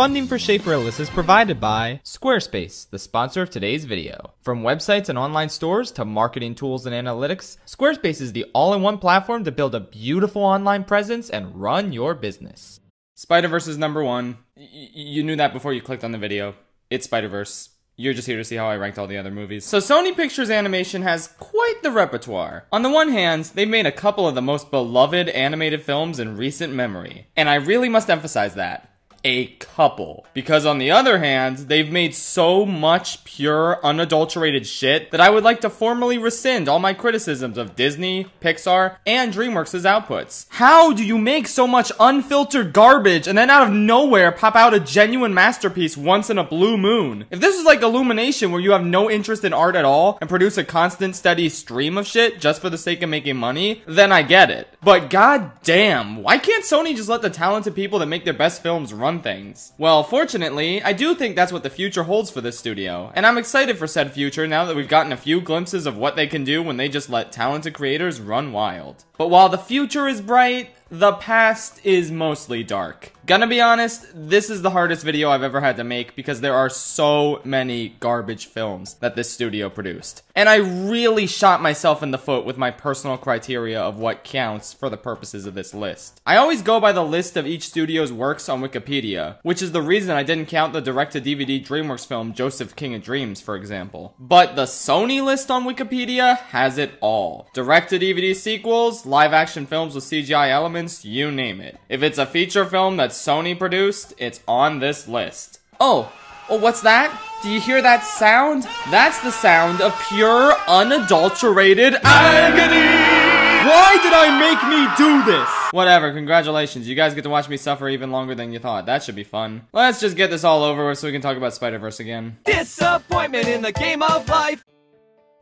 Funding for Shaperillis is provided by Squarespace, the sponsor of today's video. From websites and online stores to marketing tools and analytics, Squarespace is the all-in-one platform to build a beautiful online presence and run your business. Spider-Verse is number one. You knew that before you clicked on the video. It's Spider-Verse. You're just here to see how I ranked all the other movies. So Sony Pictures Animation has quite the repertoire. On the one hand, they've made a couple of the most beloved animated films in recent memory. And I really must emphasize that. A couple. Because on the other hand, they've made so much pure, unadulterated shit that I would like to formally rescind all my criticisms of Disney, Pixar, and DreamWorks' outputs. How do you make so much unfiltered garbage and then out of nowhere pop out a genuine masterpiece once in a blue moon? If this is like Illumination where you have no interest in art at all and produce a constant steady stream of shit just for the sake of making money, then I get it. But goddamn, why can't Sony just let the talented people that make their best films run things? Well, fortunately, I do think that's what the future holds for this studio, and I'm excited for said future now that we've gotten a few glimpses of what they can do when they just let talented creators run wild. But while the future is bright, the past is mostly dark. Gonna be honest, this is the hardest video I've ever had to make because there are so many garbage films that this studio produced. And I really shot myself in the foot with my personal criteria of what counts for the purposes of this list. I always go by the list of each studio's works on Wikipedia, which is the reason I didn't count the direct-to-DVD DreamWorks film Joseph King of Dreams, for example. But the Sony list on Wikipedia has it all. Direct-to-DVD sequels, live-action films with CGI elements, you name it. If it's a feature film that Sony produced, it's on this list. Oh, what's that? Do you hear that sound? That's the sound of pure, unadulterated agony! Why did I make me do this? Whatever, congratulations. You guys get to watch me suffer even longer than you thought. That should be fun. Let's just get this all over with so we can talk about Spider-Verse again. Disappointment in the game of life!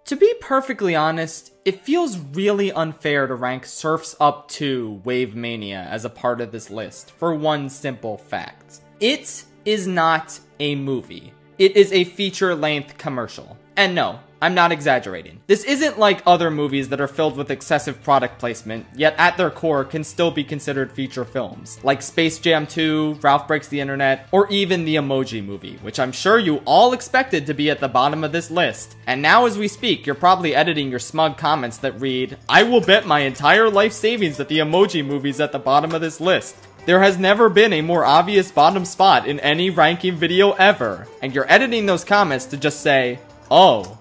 To be perfectly honest, it feels really unfair to rank Surf's Up 2 Wave Mania as a part of this list for one simple fact. It is not a movie. It is a feature-length commercial. And no, I'm not exaggerating. This isn't like other movies that are filled with excessive product placement, yet at their core can still be considered feature films, like Space Jam 2, Ralph Breaks the Internet, or even the Emoji Movie, which I'm sure you all expected to be at the bottom of this list. And now as we speak, you're probably editing your smug comments that read, "I will bet my entire life savings that the Emoji Movie's at the bottom of this list. There has never been a more obvious bottom spot in any ranking video ever." And you're editing those comments to just say, "Oh,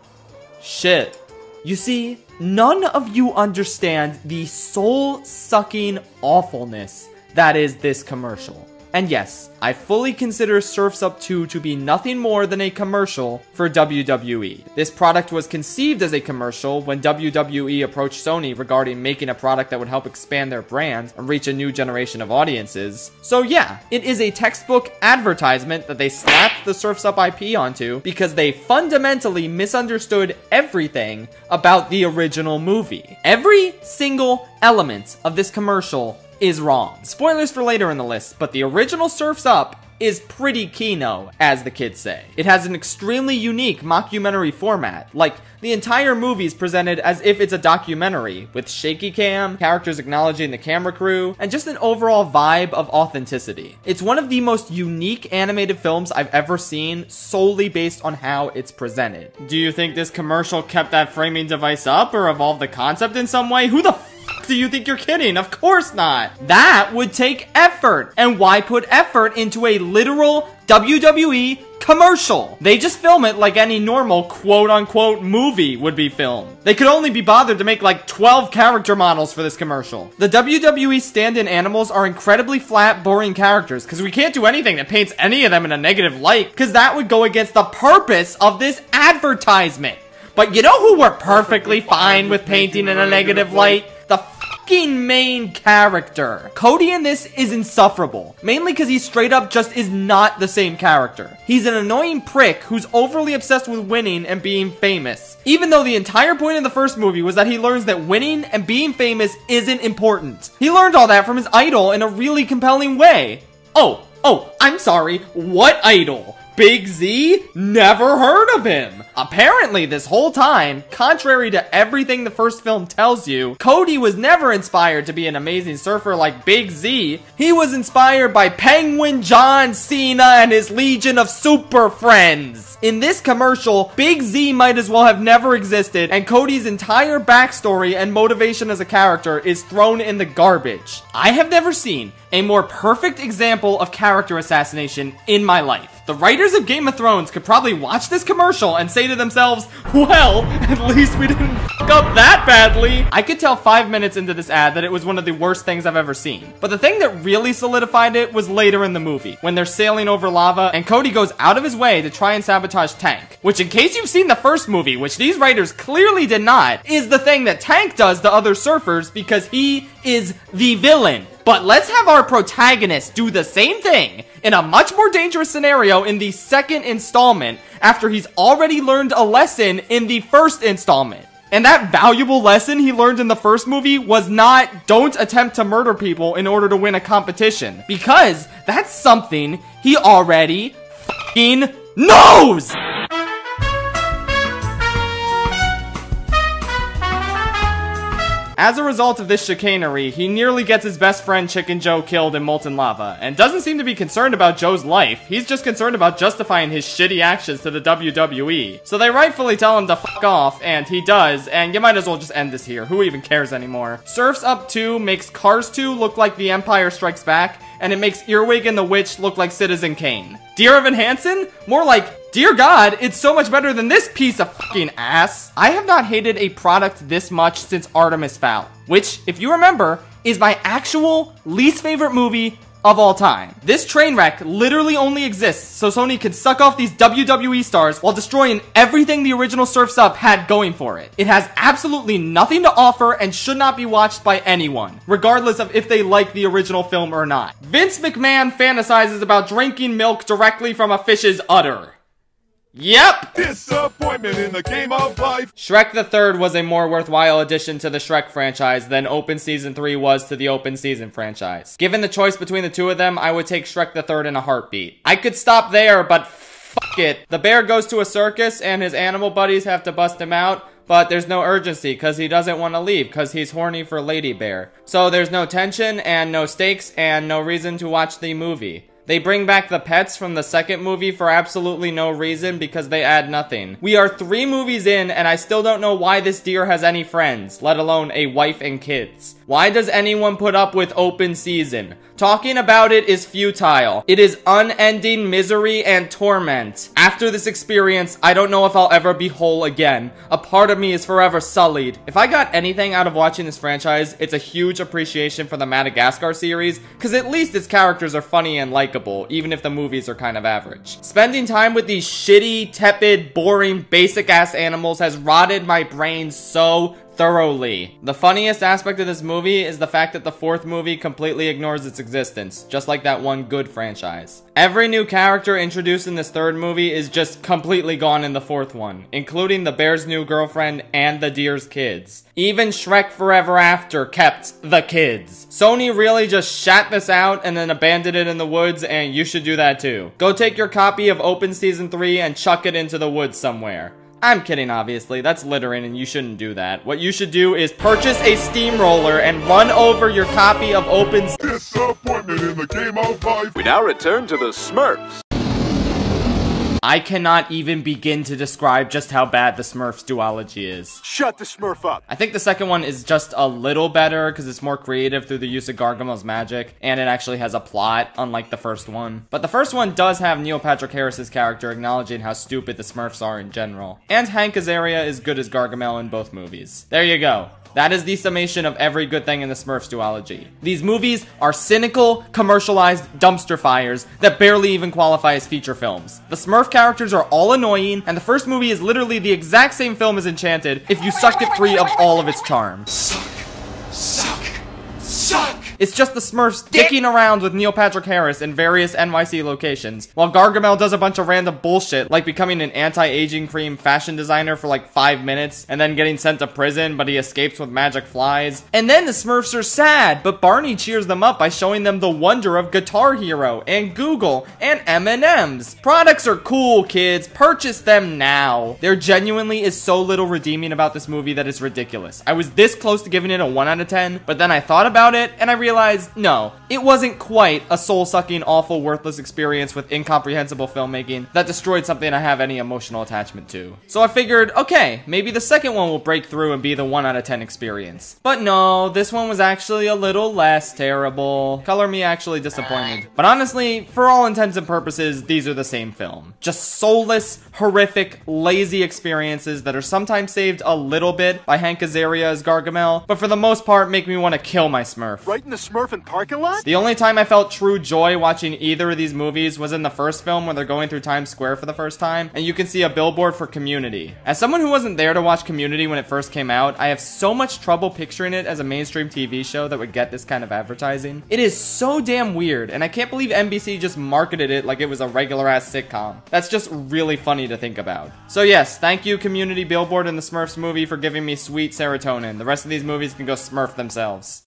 shit." You see, none of you understand the soul-sucking awfulness that is this commercial. And yes, I fully consider Surf's Up 2 to be nothing more than a commercial for WWE. This product was conceived as a commercial when WWE approached Sony regarding making a product that would help expand their brand and reach a new generation of audiences. So yeah, it is a textbook advertisement that they slapped the Surf's Up IP onto because they fundamentally misunderstood everything about the original movie. Every single element of this commercial is wrong. Spoilers for later in the list, but the original Surf's Up is pretty kino, as the kids say. It has an extremely unique mockumentary format. Like, the entire movie is presented as if it's a documentary, with shaky cam, characters acknowledging the camera crew, and just an overall vibe of authenticity. It's one of the most unique animated films I've ever seen, solely based on how it's presented. Do you think this commercial kept that framing device up, or evolved the concept in some way? Who the do you think you're kidding? Of course not. That would take effort. And why put effort into a literal WWE commercial? They just film it like any normal quote-unquote movie would be filmed. They could only be bothered to make like 12 character models for this commercial. The WWE stand-in animals are incredibly flat, boring characters because we can't do anything that paints any of them in a negative light because that would go against the purpose of this advertisement. But you know who we're perfectly fine with painting in a negative light? The fucking main character. Cody in this is insufferable, mainly because he straight up just is not the same character. He's an annoying prick who's overly obsessed with winning and being famous, even though the entire point of the first movie was that he learns that winning and being famous isn't important. He learned all that from his idol in a really compelling way. Oh, I'm sorry, what idol? Big Z? Never heard of him. Apparently, this whole time, contrary to everything the first film tells you, Cody was never inspired to be an amazing surfer like Big Z. He was inspired by Penguin John Cena and his legion of super friends. In this commercial, Big Z might as well have never existed, and Cody's entire backstory and motivation as a character is thrown in the garbage. I have never seen a more perfect example of character assassination in my life. The writers of Game of Thrones could probably watch this commercial and say to themselves, well, at least we didn't f*** up that badly. I could tell 5 minutes into this ad that it was one of the worst things I've ever seen. But the thing that really solidified it was later in the movie, when they're sailing over lava and Cody goes out of his way to try and sabotage Tank. Which, in case you've seen the first movie, which these writers clearly did not, is the thing that Tank does to other surfers because he is the villain. But let's have our protagonist do the same thing in a much more dangerous scenario in the second installment after he's already learned a lesson in the first installment. And that valuable lesson he learned in the first movie was not, don't attempt to murder people in order to win a competition. Because that's something he already fucking knows! As a result of this chicanery, he nearly gets his best friend Chicken Joe killed in molten lava, and doesn't seem to be concerned about Joe's life. He's just concerned about justifying his shitty actions to the WWE. So they rightfully tell him to fuck off, and he does, and you might as well just end this here. Who even cares anymore? Surf's Up 2 makes Cars 2 look like The Empire Strikes Back, and it makes Earwig and the Witch look like Citizen Kane. Dear Evan Hansen? More like, dear God, it's so much better than this piece of fucking ass. I have not hated a product this much since Artemis Fowl, which, if you remember, is my actual least favorite movie of all time. This train wreck literally only exists so Sony could suck off these WWE stars while destroying everything the original Surf's Up had going for it. It has absolutely nothing to offer and should not be watched by anyone, regardless of if they like the original film or not. Vince McMahon fantasizes about drinking milk directly from a fish's udder. Yep! Disappointment in the game of life! Shrek the Third was a more worthwhile addition to the Shrek franchise than Open Season 3 was to the Open Season franchise. Given the choice between the two of them, I would take Shrek the Third in a heartbeat. I could stop there, but fuck it. The bear goes to a circus and his animal buddies have to bust him out, but there's no urgency because he doesn't want to leave because he's horny for Lady Bear. So there's no tension and no stakes and no reason to watch the movie. They bring back the pets from the second movie for absolutely no reason because they add nothing. We are 3 movies in and I still don't know why this deer has any friends, let alone a wife and kids. Why does anyone put up with Open Season? Talking about it is futile. It is unending misery and torment. After this experience, I don't know if I'll ever be whole again. A part of me is forever sullied. If I got anything out of watching this franchise, it's a huge appreciation for the Madagascar series, because at least its characters are funny and likable, even if the movies are kind of average. Spending time with these shitty, tepid, boring, basic-ass animals has rotted my brain so thoroughly. The funniest aspect of this movie is the fact that the 4th movie completely ignores its existence, just like that one good franchise. Every new character introduced in this 3rd movie is just completely gone in the 4th one, including the bear's new girlfriend and the deer's kids. Even Shrek Forever After kept the kids. Sony really just shat this out and then abandoned it in the woods, and you should do that too. Go take your copy of Open Season 3 and chuck it into the woods somewhere. I'm kidding, obviously. That's littering and you shouldn't do that. What you should do is purchase a steamroller and run over your copy of Open Disappointment in the game of life! We now return to the Smurfs. I cannot even begin to describe just how bad the Smurfs duology is. Shut the Smurf up! I think the second one is just a little better because it's more creative through the use of Gargamel's magic, and it actually has a plot, unlike the first one. But the first one does have Neil Patrick Harris's character acknowledging how stupid the Smurfs are in general. And Hank Azaria is good as Gargamel in both movies. There you go. That is the summation of every good thing in the Smurfs duology. These movies are cynical, commercialized dumpster fires that barely even qualify as feature films. The Smurf characters are all annoying, and the first movie is literally the exact same film as Enchanted if you sucked it free of all of its charm. Suck! Suck! Suck! It's just the Smurfs dicking around with Neil Patrick Harris in various NYC locations, while Gargamel does a bunch of random bullshit, like becoming an anti-aging cream fashion designer for like 5 minutes, and then getting sent to prison, but he escapes with magic flies. And then the Smurfs are sad, but Barney cheers them up by showing them the wonder of Guitar Hero, and Google, and M&M's. Products are cool, kids. Purchase them now. There genuinely is so little redeeming about this movie that it's ridiculous. I was this close to giving it a 1 out of 10, but then I thought about it, and I realized, no, it wasn't quite a soul-sucking, awful, worthless experience with incomprehensible filmmaking that destroyed something I have any emotional attachment to. So I figured, okay, maybe the second one will break through and be the 1 out of 10 experience. But no, this one was actually a little less terrible. Color me actually disappointed. But honestly, for all intents and purposes, these are the same film. Just soulless, horrific, lazy experiences that are sometimes saved a little bit by Hank Azaria as Gargamel, but for the most part make me want to kill my Smurf. Right in the Smurfin' parking lot? The only time I felt true joy watching either of these movies was in the first film when they're going through Times Square for the first time, and you can see a billboard for Community. As someone who wasn't there to watch Community when it first came out, I have so much trouble picturing it as a mainstream TV show that would get this kind of advertising. It is so damn weird, and I can't believe NBC just marketed it like it was a regular-ass sitcom. That's just really funny to think about. So yes, thank you Community Billboard and the Smurfs movie for giving me sweet serotonin. The rest of these movies can go Smurf themselves.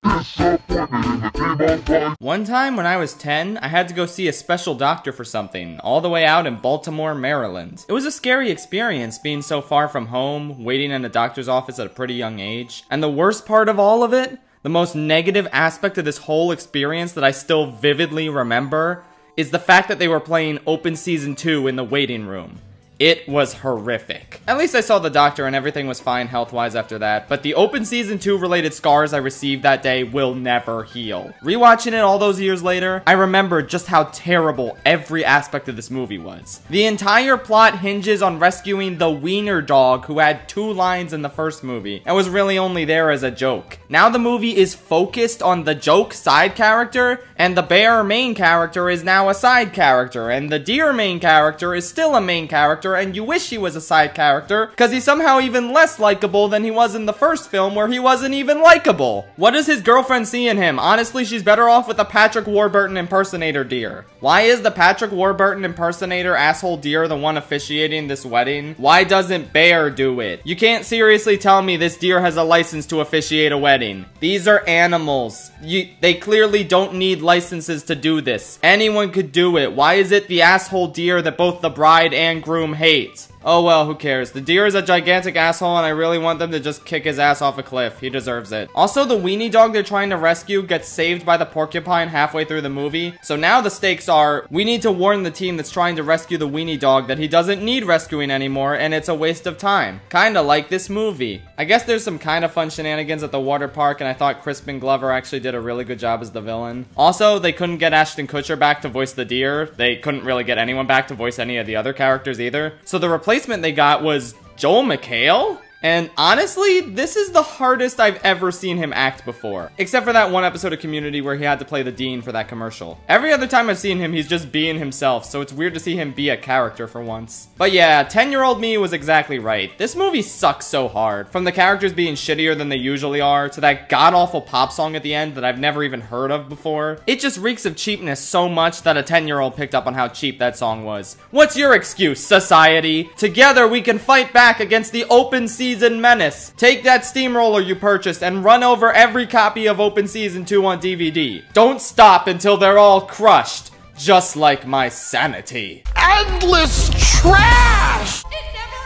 One time when I was 10, I had to go see a special doctor for something, all the way out in Baltimore, Maryland. It was a scary experience being so far from home, waiting in a doctor's office at a pretty young age. And the worst part of all of it, the most negative aspect of this whole experience that I still vividly remember, is the fact that they were playing Open Season 2 in the waiting room. It was horrific. At least I saw the doctor and everything was fine health-wise after that, but the Open Season 2 related scars I received that day will never heal. Rewatching it all those years later, I remember just how terrible every aspect of this movie was. The entire plot hinges on rescuing the wiener dog who had 2 lines in the first movie and was really only there as a joke. Now the movie is focused on the joke side character, and the bear main character is now a side character, and the deer main character is still a main character, and you wish he was a side character, because he's somehow even less likable than he was in the first film where he wasn't even likable. What does his girlfriend see in him? Honestly, she's better off with a Patrick Warburton impersonator deer. Why is the Patrick Warburton impersonator asshole deer the one officiating this wedding? Why doesn't Bear do it? You can't seriously tell me this deer has a license to officiate a wedding. These are animals. They clearly don't need licenses to do this. Anyone could do it. Why is it the asshole deer that both the bride and groom hate? Oh well, who cares? The deer is a gigantic asshole and I really want them to just kick his ass off a cliff. He deserves it. Also, the weenie dog they're trying to rescue gets saved by the porcupine halfway through the movie. So now the stakes are, we need to warn the team that's trying to rescue the weenie dog that he doesn't need rescuing anymore and it's a waste of time. Kinda like this movie. I guess there's some kind of fun shenanigans at the water park and I thought Crispin Glover actually did a really good job as the villain. Also, they couldn't get Ashton Kutcher back to voice the deer. They couldn't really get anyone back to voice any of the other characters either. So the replacement they got was Joel McHale? And honestly, this is the hardest I've ever seen him act before. Except for that one episode of Community where he had to play the dean for that commercial. Every other time I've seen him, he's just being himself, so it's weird to see him be a character for once. But yeah, 10-year-old me was exactly right. This movie sucks so hard. From the characters being shittier than they usually are, to that god-awful pop song at the end that I've never even heard of before. It just reeks of cheapness so much that a 10-year-old picked up on how cheap that song was. What's your excuse, society? Together we can fight back against the Open Season menace. Take that steamroller you purchased and run over every copy of Open Season 2 on DVD. Don't stop until they're all crushed. Just like my sanity. Endless trash! It never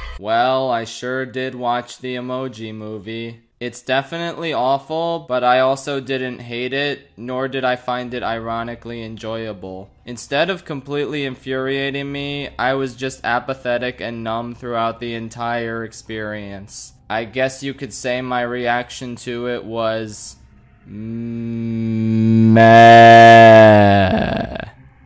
ends! Well, I sure did watch the Emoji Movie. It's definitely awful, but I also didn't hate it, nor did I find it ironically enjoyable. Instead of completely infuriating me, I was just apathetic and numb throughout the entire experience. I guess you could say my reaction to it was... meh.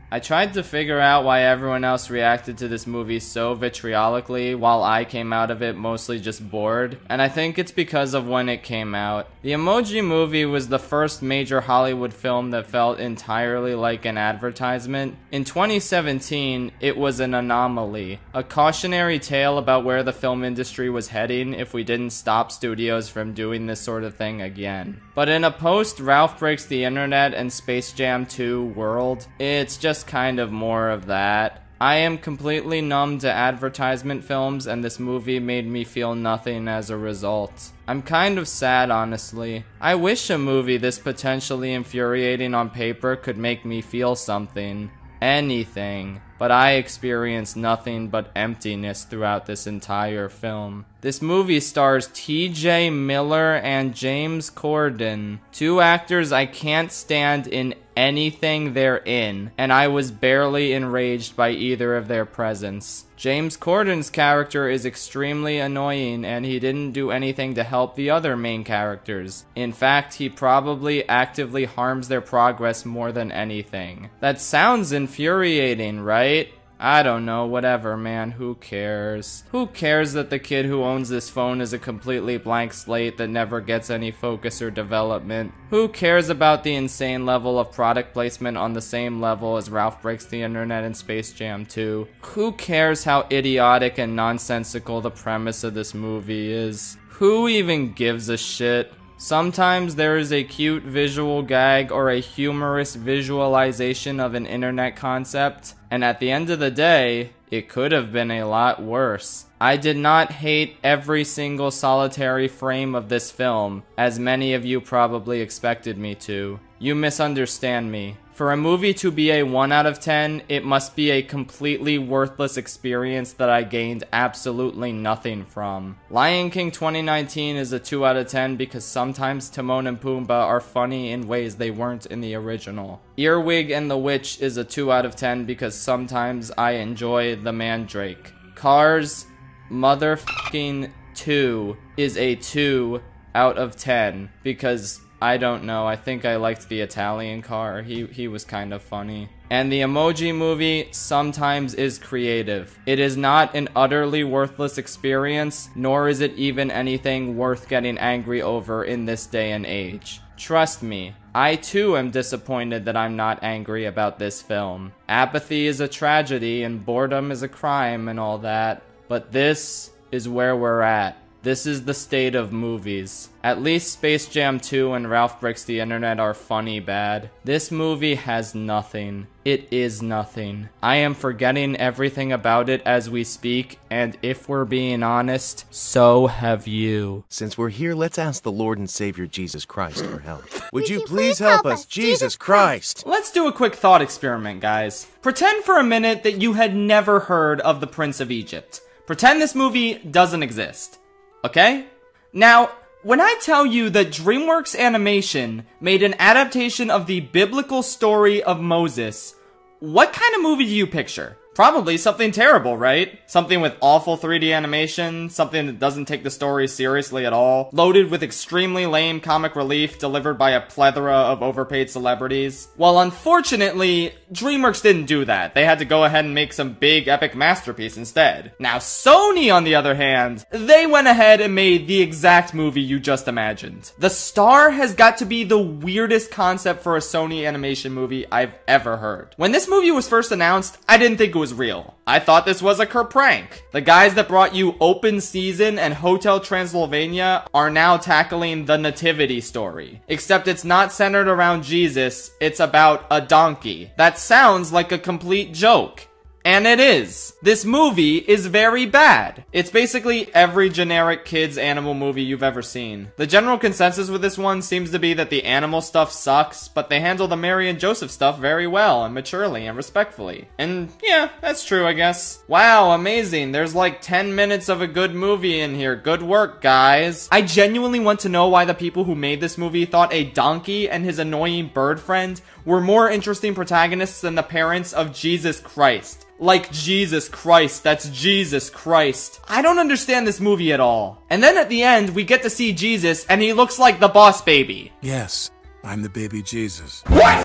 I tried to figure out why everyone else reacted to this movie so vitriolically while I came out of it mostly just bored, and I think it's because of when it came out. The Emoji Movie was the first major Hollywood film that felt entirely like an advertisement. In 2017, it was an anomaly, a cautionary tale about where the film industry was heading if we didn't stop studios from doing this sort of thing again. But in a post-Ralph Breaks the Internet and Space Jam 2 world, it's just kind of more of that. I am completely numb to advertisement films, and this movie made me feel nothing as a result. I'm kind of sad, honestly. I wish a movie this potentially infuriating on paper could make me feel something. Anything. But I experienced nothing but emptiness throughout this entire film. This movie stars T.J. Miller and James Corden, two actors I can't stand in anything they're in, and I was barely enraged by either of their presence. James Corden's character is extremely annoying, and he didn't do anything to help the other main characters. In fact, he probably actively harms their progress more than anything. That sounds infuriating, right? I don't know, whatever, man, who cares? Who cares that the kid who owns this phone is a completely blank slate that never gets any focus or development? Who cares about the insane level of product placement on the same level as Ralph Breaks the Internet and Space Jam 2? Who cares how idiotic and nonsensical the premise of this movie is? Who even gives a shit? Sometimes there is a cute visual gag or a humorous visualization of an internet concept, and at the end of the day, it could have been a lot worse. I did not hate every single solitary frame of this film, as many of you probably expected me to. You misunderstand me. For a movie to be a 1 out of 10, it must be a completely worthless experience that I gained absolutely nothing from. Lion King 2019 is a 2 out of 10 because sometimes Timon and Pumbaa are funny in ways they weren't in the original. Earwig and the Witch is a 2 out of 10 because sometimes I enjoy the Mandrake. Cars motherfucking 2 is a 2 out of 10 because I don't know, I think I liked the Italian car, he was kind of funny. And the Emoji Movie sometimes is creative. It is not an utterly worthless experience, nor is it even anything worth getting angry over in this day and age. Trust me, I too am disappointed that I'm not angry about this film. Apathy is a tragedy and boredom is a crime and all that, but this is where we're at. This is the state of movies. At least Space Jam 2 and Ralph Breaks the Internet are funny bad. This movie has nothing. It is nothing. I am forgetting everything about it as we speak, and if we're being honest, so have you. Since we're here, let's ask the Lord and Savior Jesus Christ for help. Would you please help us, Jesus Christ? Let's do a quick thought experiment, guys. Pretend for a minute that you had never heard of the Prince of Egypt. Pretend this movie doesn't exist. Okay? Now, when I tell you that DreamWorks Animation made an adaptation of the biblical story of Moses, what kind of movie do you picture? Probably something terrible, right? Something with awful 3D animation, something that doesn't take the story seriously at all, loaded with extremely lame comic relief delivered by a plethora of overpaid celebrities. Well, unfortunately, DreamWorks didn't do that. They had to go ahead and make some big epic masterpiece instead. Now, Sony, on the other hand, they went ahead and made the exact movie you just imagined. The star has got to be the weirdest concept for a Sony Animation movie I've ever heard. When this movie was first announced, I didn't think it was real. I thought this was a prank. The guys that brought you Open Season and Hotel Transylvania are now tackling the nativity story. Except it's not centered around Jesus, it's about a donkey. That sounds like a complete joke. And it is. This movie is very bad. It's basically every generic kids animal movie you've ever seen. The general consensus with this one seems to be that the animal stuff sucks, but they handle the Mary and Joseph stuff very well and maturely and respectfully. And yeah, that's true, I guess. Wow, amazing. There's like 10 minutes of a good movie in here. Good work, guys. I genuinely want to know why the people who made this movie thought a donkey and his annoying bird friend were more interesting protagonists than the parents of Jesus Christ. Like Jesus Christ, that's Jesus Christ. I don't understand this movie at all. And then at the end, we get to see Jesus, and he looks like the Boss Baby. Yes, I'm the baby Jesus.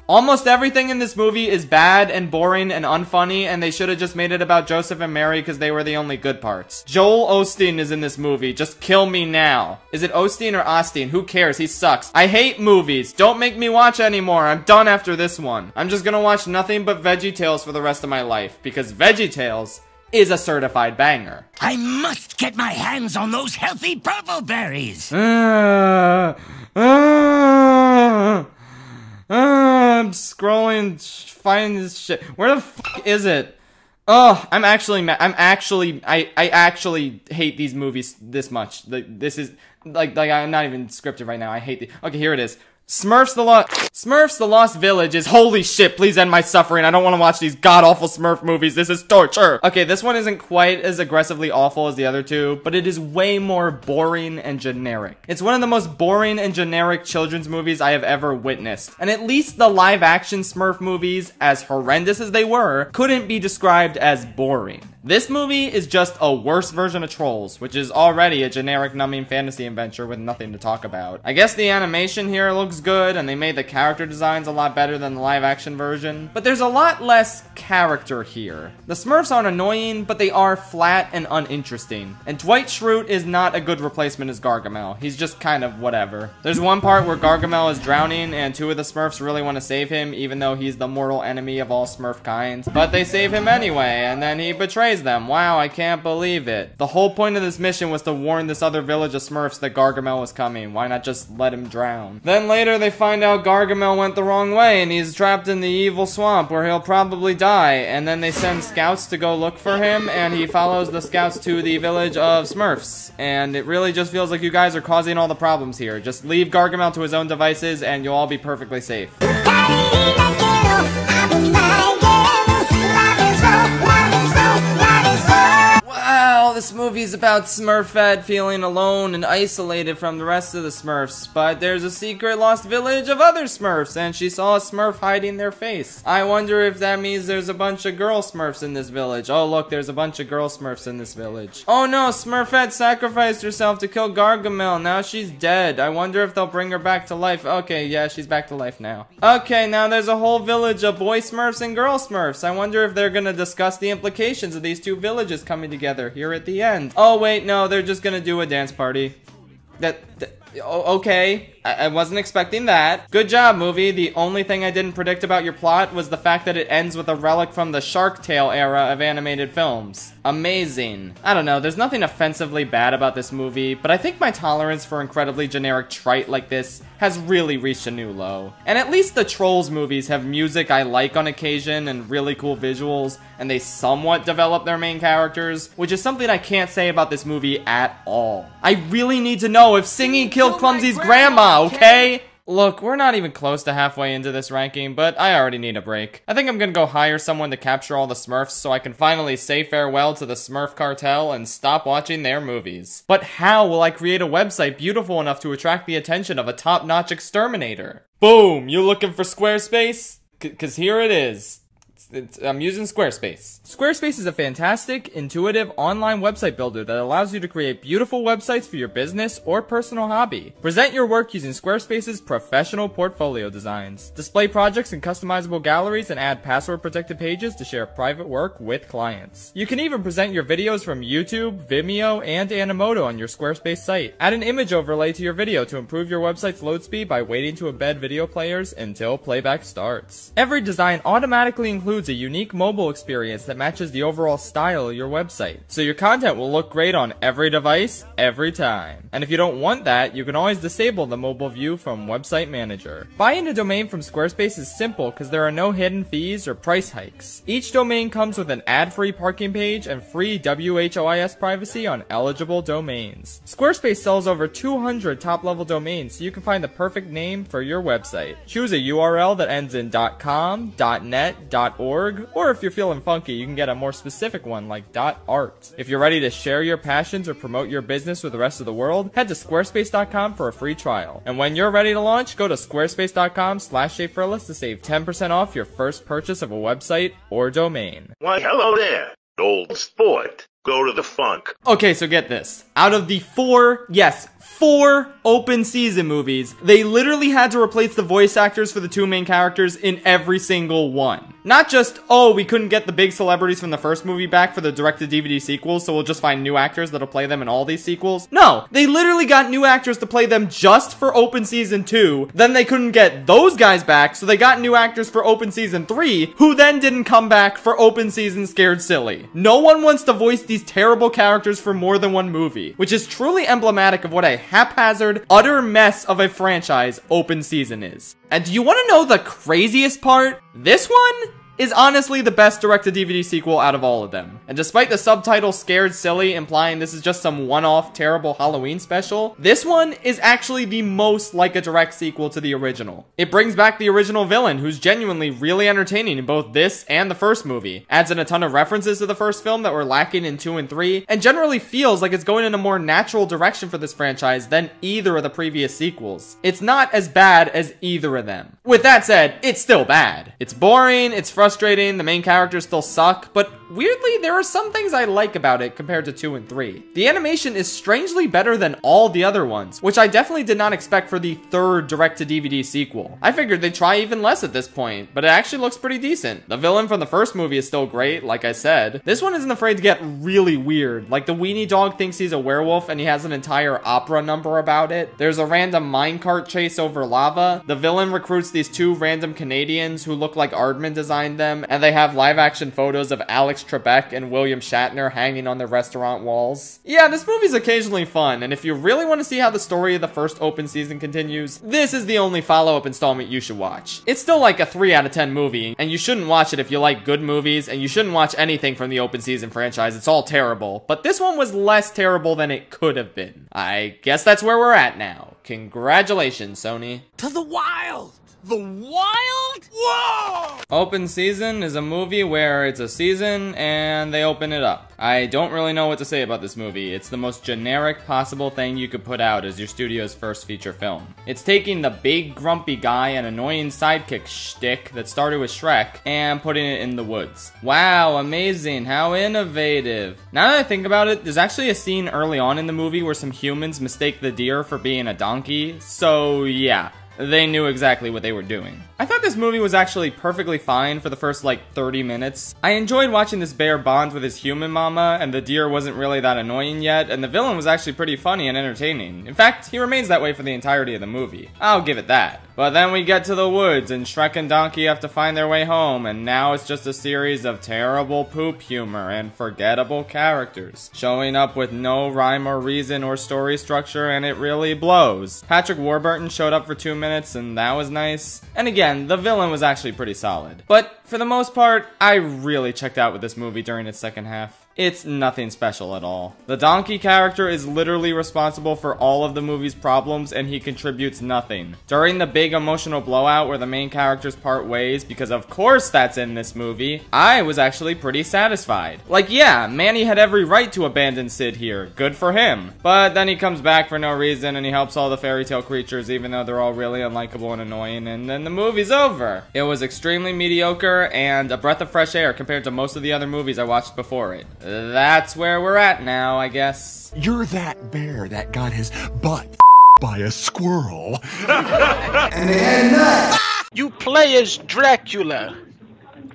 Almost everything in this movie is bad and boring and unfunny, and they should have just made it about Joseph and Mary because they were the only good parts. Joel Osteen is in this movie. Just kill me now. Is it Osteen or Osteen? Who cares? He sucks. I hate movies. Don't make me watch anymore. I'm done after this one. I'm just gonna watch nothing but VeggieTales for the rest of my life because VeggieTales is a certified banger. I must get my hands on those healthy purple berries. I'm scrolling, find this shit. Where the fuck is it? Oh, I'm actually mad. I actually hate these movies this much. Like, this is, like, I'm not even scripted right now. I hate the, okay, here it is. Smurfs the Lost Village is, holy shit, please end my suffering. I don't want to watch these god-awful Smurf movies. This is torture. Okay, this one isn't quite as aggressively awful as the other two, but it is way more boring and generic. It's one of the most boring and generic children's movies I have ever witnessed. And at least the live-action Smurf movies, as horrendous as they were, couldn't be described as boring. This movie is just a worse version of Trolls, which is already a generic numbing fantasy adventure with nothing to talk about. I guess the animation here looks good, and they made the character designs a lot better than the live-action version, but there's a lot less character here. The Smurfs aren't annoying, but they are flat and uninteresting. And Dwight Schrute is not a good replacement as Gargamel. He's just kind of whatever. There's one part where Gargamel is drowning, and two of the Smurfs really want to save him, even though he's the mortal enemy of all Smurf kind. But they save him anyway, and then he betrays them. Wow, I can't believe it. The whole point of this mission was to warn this other village of Smurfs that Gargamel was coming. Why not just let him drown? Then later they find out Gargamel went the wrong way and he's trapped in the evil swamp where he'll probably die. And then they send scouts to go look for him, and he follows the scouts to the village of Smurfs. And it really just feels like you guys are causing all the problems here. Just leave Gargamel to his own devices and you'll all be perfectly safe. Wow, this movie's about Smurfette feeling alone and isolated from the rest of the Smurfs, but there's a secret lost village of other Smurfs, and she saw a Smurf hiding their face. I wonder if that means there's a bunch of girl Smurfs in this village. Oh look, there's a bunch of girl Smurfs in this village. Oh no, Smurfette sacrificed herself to kill Gargamel. Now she's dead. I wonder if they'll bring her back to life. Okay, yeah, she's back to life now. Okay, now there's a whole village of boy Smurfs and girl Smurfs. I wonder if they're gonna discuss the implications of these two villages coming together here at the end. Oh wait, no, they're just gonna do a dance party. Okay, I wasn't expecting that. Good job, movie. The only thing I didn't predict about your plot was the fact that it ends with a relic from the Shark Tale era of animated films. Amazing. I don't know, there's nothing offensively bad about this movie, but I think my tolerance for incredibly generic trite like this has really reached a new low. And at least the Trolls movies have music I like on occasion and really cool visuals, and they somewhat develop their main characters, which is something I can't say about this movie at all. I really need to know if singing killed Clumsy's grandma, okay? Look, we're not even close to halfway into this ranking, but I already need a break. I think I'm gonna go hire someone to capture all the Smurfs so I can finally say farewell to the Smurf cartel and stop watching their movies. But how will I create a website beautiful enough to attract the attention of a top-notch exterminator? Boom! You looking for Squarespace? 'Cause here it is. I'm using Squarespace. Squarespace is a fantastic, intuitive online website builder that allows you to create beautiful websites for your business or personal hobby. Present your work using Squarespace's professional portfolio designs. Display projects in customizable galleries and add password-protected pages to share private work with clients. You can even present your videos from YouTube, Vimeo, and Animoto on your Squarespace site. Add an image overlay to your video to improve your website's load speed by waiting to embed video players until playback starts. Every design automatically includes a unique mobile experience that matches the overall style of your website, so your content will look great on every device, every time. And if you don't want that, you can always disable the mobile view from Website Manager. Buying a domain from Squarespace is simple because there are no hidden fees or price hikes. Each domain comes with an ad-free parking page and free WHOIS privacy on eligible domains. Squarespace sells over 200 top-level domains, so you can find the perfect name for your website. Choose a URL that ends in .com, .net, .org, or if you're feeling funky, you can get a more specific one like .art. If you're ready to share your passions or promote your business with the rest of the world, head to squarespace.com for a free trial. And when you're ready to launch, go to squarespace.com/shapeforless to save 10% off your first purchase of a website or domain. Why, hello there, old sport. Go to the funk. Okay, so get this. Out of the four 4 open season movies, they literally had to replace the voice actors for the 2 main characters in every single one. Not just, oh, we couldn't get the big celebrities from the first movie back for the direct-to-DVD sequels, so we'll just find new actors that'll play them in all these sequels. No, they literally got new actors to play them just for open season 2, then they couldn't get those guys back, so they got new actors for open season 3, who then didn't come back for open season Scared Silly. No one wants to voice these terrible characters for more than one movie, which is truly emblematic of what a haphazard, utter mess of a franchise open season is. And do you want to know the craziest part? This one is honestly the best direct-to-DVD sequel out of all of them. And despite the subtitle Scared Silly implying this is just some one-off terrible Halloween special, this one is actually the most like a direct sequel to the original. It brings back the original villain, who's genuinely really entertaining in both this and the first movie, adds in a ton of references to the first film that were lacking in 2 and 3, and generally feels like it's going in a more natural direction for this franchise than either of the previous sequels. It's not as bad as either of them. With that said, it's still bad. It's boring, it's frustrating, the main characters still suck, but weirdly, there are some things I like about it compared to 2 and 3. The animation is strangely better than all the other ones, which I definitely did not expect for the 3rd direct-to-DVD sequel. I figured they'd try even less at this point, but it actually looks pretty decent. The villain from the first movie is still great, like I said. This one isn't afraid to get really weird, like the weenie dog thinks he's a werewolf and he has an entire opera number about it. There's a random minecart chase over lava. The villain recruits these 2 random Canadians who look like Aardman designed them, and they have live-action photos of Alex Trebek and William Shatner hanging on their restaurant walls. Yeah, this movie's occasionally fun, and if you really want to see how the story of the first open season continues, this is the only follow-up installment you should watch. It's still like a 3 out of 10 movie, and you shouldn't watch it if you like good movies, and you shouldn't watch anything from the open season franchise. It's all terrible, but this one was less terrible than it could have been. I guess that's where we're at now. Congratulations, Sony. To the wild! The wild? Whoa! Open season is a movie where it's a season and they open it up. I don't really know what to say about this movie. It's the most generic possible thing you could put out as your studio's first feature film. It's taking the big grumpy guy and annoying sidekick shtick that started with Shrek and putting it in the woods. Wow, amazing, how innovative. Now that I think about it, there's actually a scene early on in the movie where some humans mistake the deer for being a donkey, so yeah. They knew exactly what they were doing. I thought this movie was actually perfectly fine for the first like 30 minutes. I enjoyed watching this bear bond with his human mama, and the deer wasn't really that annoying yet, and the villain was actually pretty funny and entertaining. In fact, he remains that way for the entirety of the movie. I'll give it that. But then we get to the woods, and Shrek and Donkey have to find their way home, and now it's just a series of terrible poop humor and forgettable characters, showing up with no rhyme or reason or story structure, and it really blows. Patrick Warburton showed up for 2 minutes, and that was nice. And again, the villain was actually pretty solid. But for the most part, I really checked out with this movie during its second half. It's nothing special at all. The donkey character is literally responsible for all of the movie's problems, and he contributes nothing. During the big emotional blowout where the main characters part ways, because of course that's in this movie, I was actually pretty satisfied. Like, yeah, Manny had every right to abandon Sid here. Good for him. But then he comes back for no reason, and he helps all the fairy tale creatures, even though they're all really unlikable and annoying, and then the movie's over. It was extremely mediocre and a breath of fresh air compared to most of the other movies I watched before it. That's where we're at now, I guess. You're that bear that got his butt by a squirrel. You play as Dracula.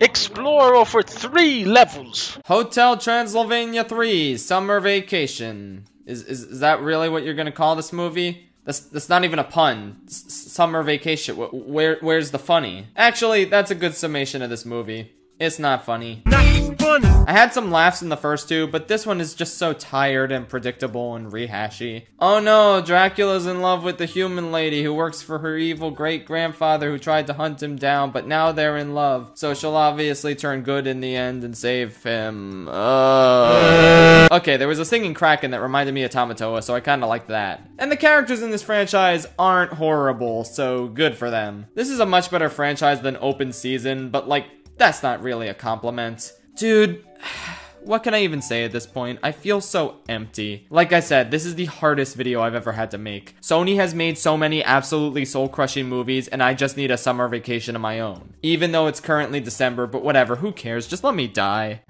Explore over 3 levels. Hotel Transylvania 3, Summer Vacation. Is that really what you're gonna call this movie? That's not even a pun. Summer Vacation. Where's the funny? Actually, that's a good summation of this movie. It's not funny. I had some laughs in the first 2, but this one is just so tired and predictable and rehashy. Oh no, Dracula's in love with the human lady who works for her evil great-grandfather who tried to hunt him down, but now they're in love. So she'll obviously turn good in the end and save him. Okay, there was a singing kraken that reminded me of Tamatoa, so I kinda liked that. And the characters in this franchise aren't horrible, so good for them. This is a much better franchise than Open Season, but like, that's not really a compliment. Dude, what can I even say at this point? I feel so empty. Like I said, this is the hardest video I've ever had to make. Sony has made so many absolutely soul-crushing movies, and I just need a summer vacation of my own. Even though it's currently December, but whatever, who cares? Just let me die.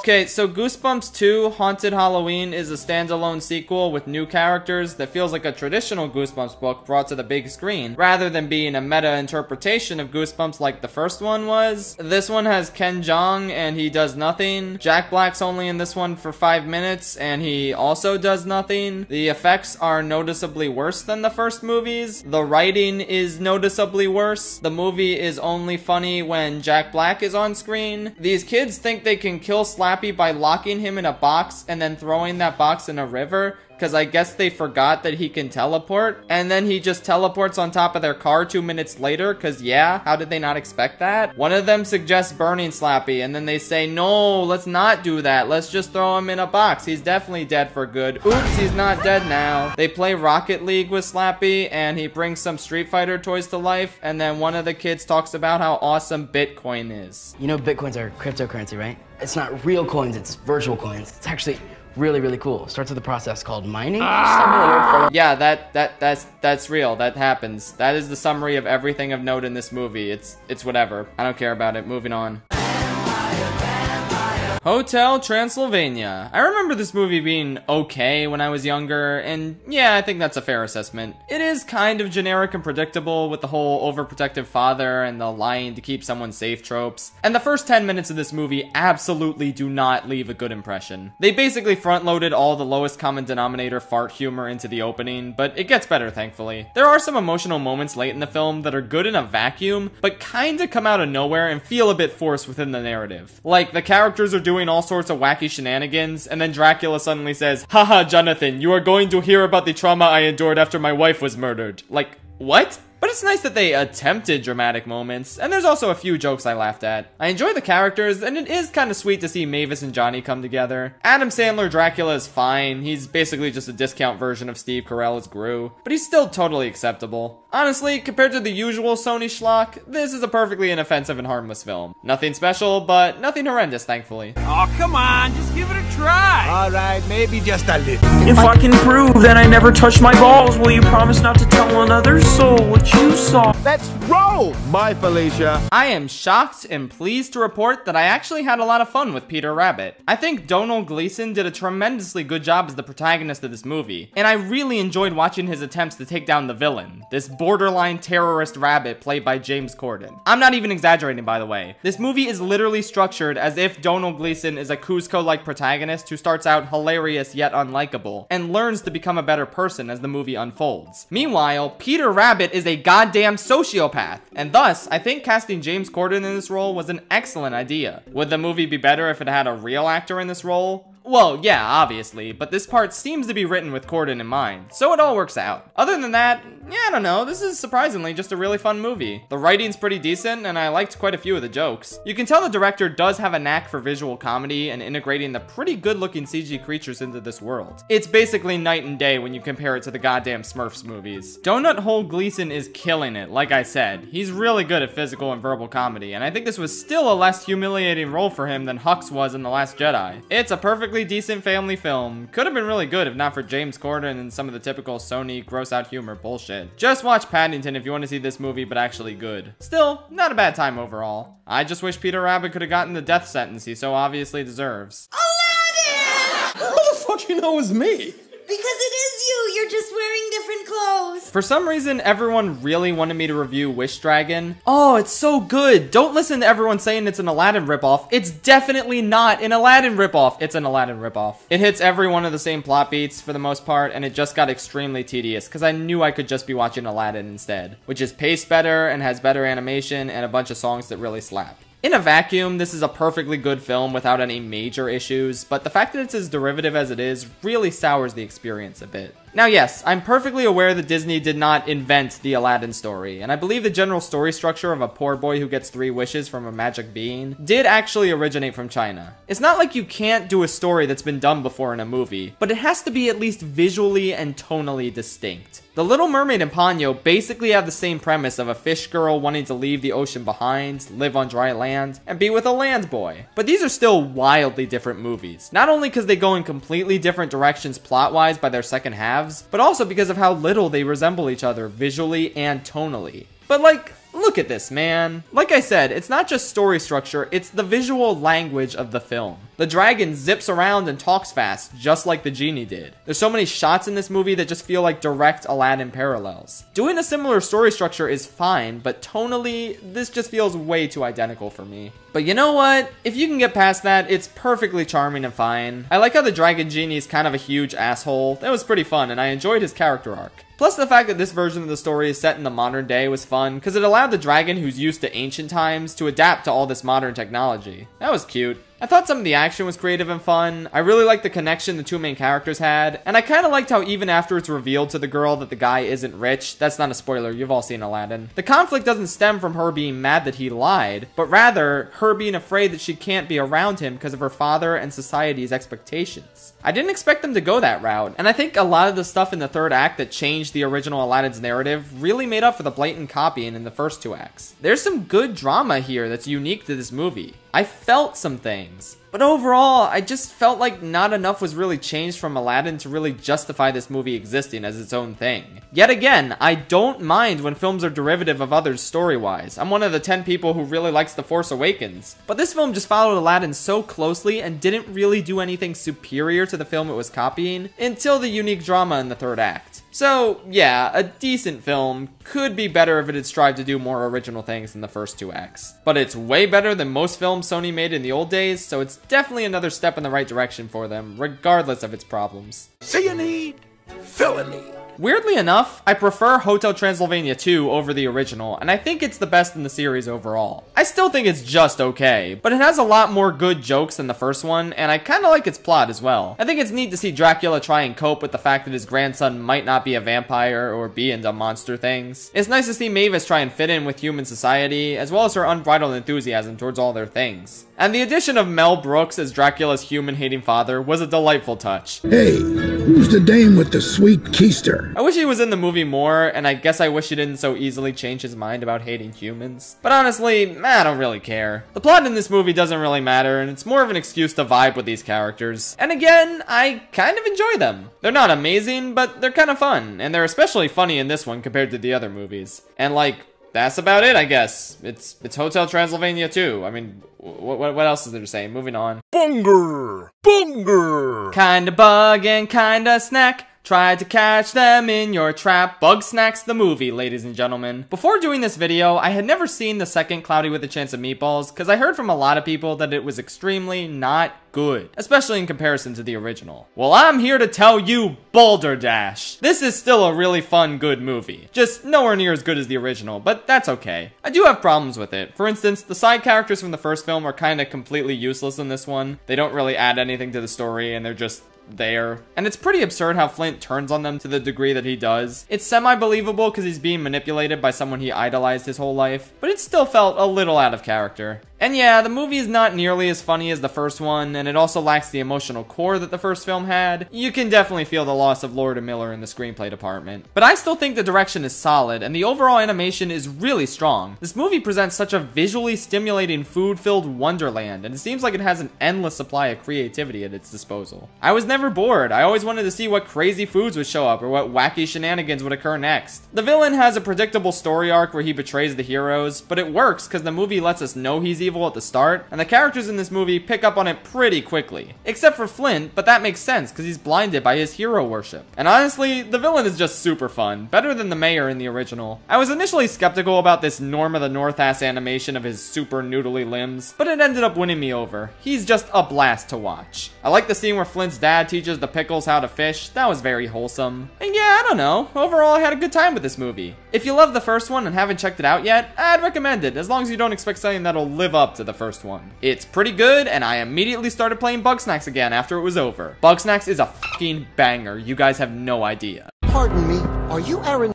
Okay, so Goosebumps 2 Haunted Halloween is a standalone sequel with new characters that feels like a traditional Goosebumps book brought to the big screen, rather than being a meta-interpretation of Goosebumps like the first one was. This one has Ken Jeong, and he does nothing. Jack Black's only in this one for 5 minutes, and he also does nothing. The effects are noticeably worse than the first movies. The writing is noticeably worse. The movie is only funny when Jack Black is on screen. These kids think they can kill Slappy by locking him in a box and then throwing that box in a river, because I guess they forgot that he can teleport, and then he just teleports on top of their car 2 minutes later, because yeah, how did they not expect that? One of them suggests burning Slappy, and then they say, no, let's not do that, let's just throw him in a box, he's definitely dead for good. Oops, he's not dead now. They play Rocket League with Slappy, and he brings some Street Fighter toys to life, and then one of the kids talks about how awesome Bitcoin is. You know Bitcoins are cryptocurrency, right? It's not real coins, it's virtual coins. It's actually really, really cool. It starts with a process called mining. Yeah, that's real. That happens. That is the summary of everything of note in this movie. It's whatever. I don't care about it. Moving on. Hotel Transylvania. I remember this movie being okay when I was younger, and yeah, I think that's a fair assessment. It is kind of generic and predictable with the whole overprotective father and the lying to keep someone safe tropes. And the first 10 minutes of this movie absolutely do not leave a good impression. They basically front-loaded all the lowest common denominator fart humor into the opening, but it gets better, thankfully. There are some emotional moments late in the film that are good in a vacuum, but kinda come out of nowhere and feel a bit forced within the narrative. Like, the characters are doing all sorts of wacky shenanigans, and then Dracula suddenly says, haha, Jonathan, you are going to hear about the trauma I endured after my wife was murdered. Like, what? But it's nice that they attempted dramatic moments, and there's also a few jokes I laughed at. I enjoy the characters, and it is kind of sweet to see Mavis and Johnny come together. Adam Sandler Dracula is fine, he's basically just a discount version of Steve Carell as Gru, but he's still totally acceptable. Honestly, compared to the usual Sony schlock, this is a perfectly inoffensive and harmless film. Nothing special, but nothing horrendous, thankfully. Oh, come on, just give it a try. All right, maybe just a little. If I can prove that I never touched my balls, will you promise not to tell another soul what you saw? Let's roll! Bye, Felicia. I am shocked and pleased to report that I actually had a lot of fun with Peter Rabbit. I think Domhnall Gleeson did a tremendously good job as the protagonist of this movie, and I really enjoyed watching his attempts to take down the villain, this borderline terrorist rabbit played by James Corden. I'm not even exaggerating, by the way. This movie is literally structured as if Domhnall Gleeson is a Kuzco-like protagonist who starts out hilarious yet unlikable, and learns to become a better person as the movie unfolds. Meanwhile, Peter Rabbit is a goddamn sociopath, and thus, I think casting James Corden in this role was an excellent idea. Would the movie be better if it had a real actor in this role? Well, yeah, obviously, but this part seems to be written with Corden in mind, so it all works out. Other than that, yeah, I don't know, this is surprisingly just a really fun movie. The writing's pretty decent, and I liked quite a few of the jokes. You can tell the director does have a knack for visual comedy and integrating the pretty good-looking CG creatures into this world. It's basically night and day when you compare it to the goddamn Smurfs movies. Donut Hole Gleeson is killing it, like I said. He's really good at physical and verbal comedy, and I think this was still a less humiliating role for him than Hux was in The Last Jedi. It's a perfectly decent family film. Could have been really good if not for James Corden and some of the typical Sony gross out humor bullshit. Just watch Paddington if you want to see this movie but actually good. Still, not a bad time overall. I just wish Peter Rabbit could have gotten the death sentence he so obviously deserves. Aladdin! How the fuck you know it was me? Because it is you! You're just wearing different clothes! For some reason, everyone really wanted me to review Wish Dragon. Oh, it's so good! Don't listen to everyone saying it's an Aladdin ripoff. It's definitely not an Aladdin ripoff. It's an Aladdin ripoff. It hits every one of the same plot beats for the most part, and it just got extremely tedious, because I knew I could just be watching Aladdin instead. Which is paced better, and has better animation, and a bunch of songs that really slap. In a vacuum, this is a perfectly good film without any major issues, but the fact that it's as derivative as it is really sours the experience a bit. Now yes, I'm perfectly aware that Disney did not invent the Aladdin story, and I believe the general story structure of a poor boy who gets 3 wishes from a magic being did actually originate from China. It's not like you can't do a story that's been done before in a movie, but it has to be at least visually and tonally distinct. The Little Mermaid and Ponyo basically have the same premise of a fish girl wanting to leave the ocean behind, live on dry land, and be with a land boy. But these are still wildly different movies. Not only because they go in completely different directions plot-wise by their second halves, but also because of how little they resemble each other visually and tonally. But like, look at this, man. Like I said, it's not just story structure, it's the visual language of the film. The dragon zips around and talks fast, just like the genie did. There's so many shots in this movie that just feel like direct Aladdin parallels. Doing a similar story structure is fine, but tonally, this just feels way too identical for me. But you know what? If you can get past that, it's perfectly charming and fine. I like how the dragon genie is kind of a huge asshole. That was pretty fun, and I enjoyed his character arc. Plus, the fact that this version of the story is set in the modern day was fun, because it allowed the dragon who's used to ancient times to adapt to all this modern technology. That was cute. I thought some of the action was creative and fun. I really liked the connection the two main characters had, and I kind of liked how even after it's revealed to the girl that the guy isn't rich, that's not a spoiler, you've all seen Aladdin, the conflict doesn't stem from her being mad that he lied, but rather her being afraid that she can't be around him because of her father and society's expectations. I didn't expect them to go that route, and I think a lot of the stuff in the third act that changed the original Aladdin's narrative really made up for the blatant copying in the first two acts. There's some good drama here that's unique to this movie. I felt some things. But overall, I just felt like not enough was really changed from Aladdin to really justify this movie existing as its own thing. Yet again, I don't mind when films are derivative of others story-wise. I'm one of the 10 people who really likes The Force Awakens. But this film just followed Aladdin so closely and didn't really do anything superior to the film it was copying until the unique drama in the third act. So, yeah, a decent film. Could be better if it had strived to do more original things than the first two acts. But it's way better than most films Sony made in the old days, so it's definitely another step in the right direction for them, regardless of its problems. See a need, fill a need. Weirdly enough, I prefer Hotel Transylvania 2 over the original, and I think it's the best in the series overall. I still think it's just okay, but it has a lot more good jokes than the first one, and I kinda like its plot as well. I think it's neat to see Dracula try and cope with the fact that his grandson might not be a vampire or be into monster things. It's nice to see Mavis try and fit in with human society, as well as her unbridled enthusiasm towards all their things. And the addition of Mel Brooks as Dracula's human-hating father was a delightful touch. Hey, who's the dame with the sweet keister? I wish he was in the movie more, and I guess I wish he didn't so easily change his mind about hating humans. But honestly, I don't really care. The plot in this movie doesn't really matter, and it's more of an excuse to vibe with these characters. And again, I kind of enjoy them. They're not amazing, but they're kind of fun, and they're especially funny in this one compared to the other movies. And like, that's about it, I guess. It's Hotel Transylvania 2. I mean, what else is there to say? Moving on. Bunger! Bunger! Kinda bug and kinda snack. Tried to catch them in your trap. Bugsnax the movie, ladies and gentlemen. Before doing this video, I had never seen the second Cloudy with a Chance of Meatballs because I heard from a lot of people that it was extremely not good, especially in comparison to the original. Well, I'm here to tell you, Balderdash. This is still a really fun, good movie. Just nowhere near as good as the original, but that's okay. I do have problems with it. For instance, the side characters from the first film are kind of completely useless in this one. They don't really add anything to the story, and they're just there. And it's pretty absurd how Flint turns on them to the degree that he does. It's semi-believable because he's being manipulated by someone he idolized his whole life, but it still felt a little out of character. And yeah, the movie is not nearly as funny as the first one, and it also lacks the emotional core that the first film had. You can definitely feel the loss of Lord and Miller in the screenplay department. But I still think the direction is solid, and the overall animation is really strong. This movie presents such a visually stimulating, food-filled wonderland, and it seems like it has an endless supply of creativity at its disposal. I was never bored. I always wanted to see what crazy foods would show up, or what wacky shenanigans would occur next. The villain has a predictable story arc where he betrays the heroes, but it works because the movie lets us know he's evil at the start, and the characters in this movie pick up on it pretty quickly. Except for Flint, but that makes sense because he's blinded by his hero worship. And honestly, the villain is just super fun, better than the mayor in the original. I was initially skeptical about this Norm of the North ass animation of his super noodly limbs, but it ended up winning me over. He's just a blast to watch. I like the scene where Flint's dad teaches the pickles how to fish. That was very wholesome. And yeah, I don't know. Overall, I had a good time with this movie. If you love the first one and haven't checked it out yet, I'd recommend it, as long as you don't expect something that'll live up to the first one. It's pretty good, and I immediately started playing Bugsnax again after it was over. Bugsnax is a fucking banger. You guys have no idea. Pardon me, are you Aaron?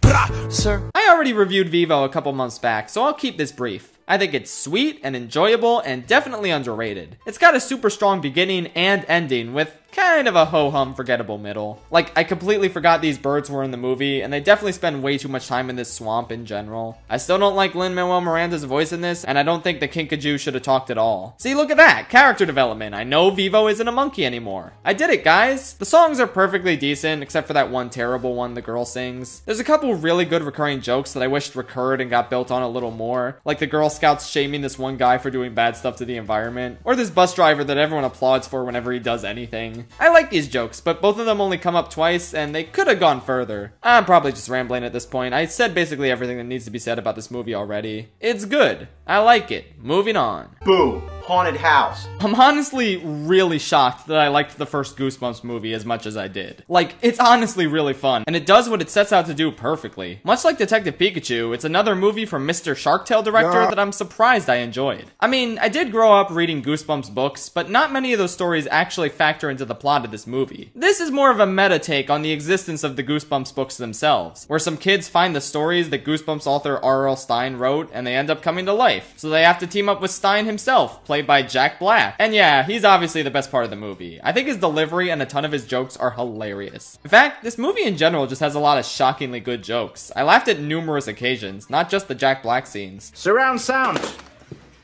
Sir? I already reviewed Vivo a couple months back, so I'll keep this brief. I think it's sweet and enjoyable and definitely underrated. It's got a super strong beginning and ending with kind of a ho-hum forgettable middle. Like, I completely forgot these birds were in the movie, and they definitely spend way too much time in this swamp in general. I still don't like Lin-Manuel Miranda's voice in this, and I don't think the Kinkajou should have talked at all. See, look at that! Character development. I know Vivo isn't a monkey anymore. I did it, guys! The songs are perfectly decent, except for that one terrible one the girl sings. There's a couple really good recurring jokes that I wished recurred and got built on a little more, like the Girl Scouts shaming this one guy for doing bad stuff to the environment, or this bus driver that everyone applauds for whenever he does anything. I like these jokes, but both of them only come up twice, and they could have gone further. I'm probably just rambling at this point. I said basically everything that needs to be said about this movie already. It's good. I like it. Moving on. Boo. Haunted house. I'm honestly really shocked that I liked the first Goosebumps movie as much as I did. Like, it's honestly really fun, and it does what it sets out to do perfectly. Much like Detective Pikachu, it's another movie from Mr. Sharktail director that I'm surprised I enjoyed. I mean, I did grow up reading Goosebumps books, but not many of those stories actually factor into the plot of this movie. This is more of a meta take on the existence of the Goosebumps books themselves, where some kids find the stories that Goosebumps author R.L. Stine wrote, and they end up coming to life. So they have to team up with Stine himself, played by Jack Black. And yeah, he's obviously the best part of the movie. I think his delivery and a ton of his jokes are hilarious. In fact, this movie in general just has a lot of shockingly good jokes. I laughed at numerous occasions, not just the Jack Black scenes. Surround sound.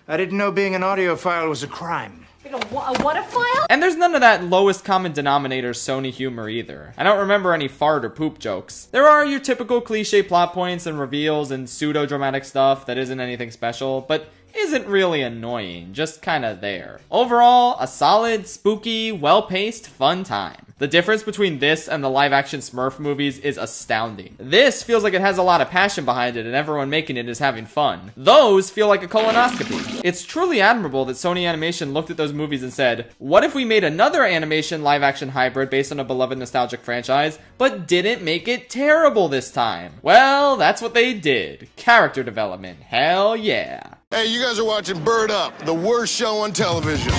I didn't know being an audiophile was a crime. What a file? And there's none of that lowest common denominator Sony humor either. I don't remember any fart or poop jokes. There are your typical cliche plot points and reveals and pseudo-dramatic stuff that isn't anything special, but isn't really annoying, just kinda there. Overall, a solid, spooky, well-paced, fun time. The difference between this and the live-action Smurf movies is astounding. This feels like it has a lot of passion behind it and everyone making it is having fun. Those feel like a colonoscopy. It's truly admirable that Sony Animation looked at those movies and said, what if we made another animation live-action hybrid based on a beloved nostalgic franchise, but didn't make it terrible this time? Well, that's what they did. Character development. Hell yeah. Hey, you guys are watching Bird Up, the worst show on television.